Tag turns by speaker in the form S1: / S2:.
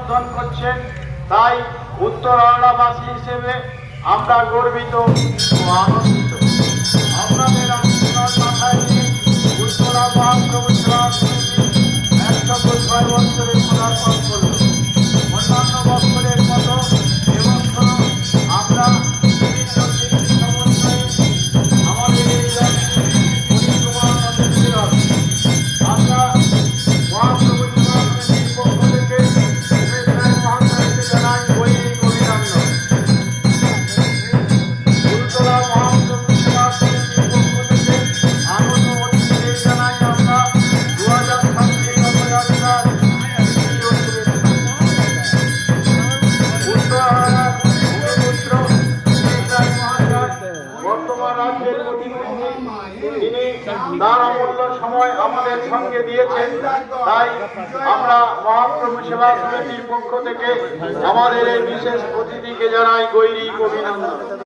S1: সম্বোধন করছেন। তাই উত্তরহাওড়াবাসী হিসেবে আমরা গর্বিত ও আনন্দিত। আপনাদের আশীর্বাদ মাথায় নিয়ে উত্তরা মহাপ্রভু সেবা সমিতি 125 বছরে পদার্পণ করল। অন্যান্য বছরের মতো এবছর আমরা বিভিন্ন দিক সমন্বয়ে আমাদের এই পরিক্রমা পদ্ধতির আমরা মহাপ্রভু সেবা সমিতির পক্ষ থেকে শুভেচ্ছা মহাশয়কে জানাই গৈরিক অভিনন্দন। উত্তরা মহাপ্রভু সেবা সমিতির পক্ষ থেকে আগত অতিথিদের জানাই আমরা 2026 রথযাত্রার উত্তরহাওড়ার ভূমিপুত্র সুমিত্রায় মহাশয় বর্তমান রাজ্যের প্রতিনিধি, তিনি তার অমূল্য সময় আমাদের সঙ্গে দিয়েছেন। তাই আমরা মহাপ্রভু সেবা সমিতির পক্ষ থেকে আমাদের এই বিশেষ অতিথিকে জানাই গৈরিক অভিনন্দন।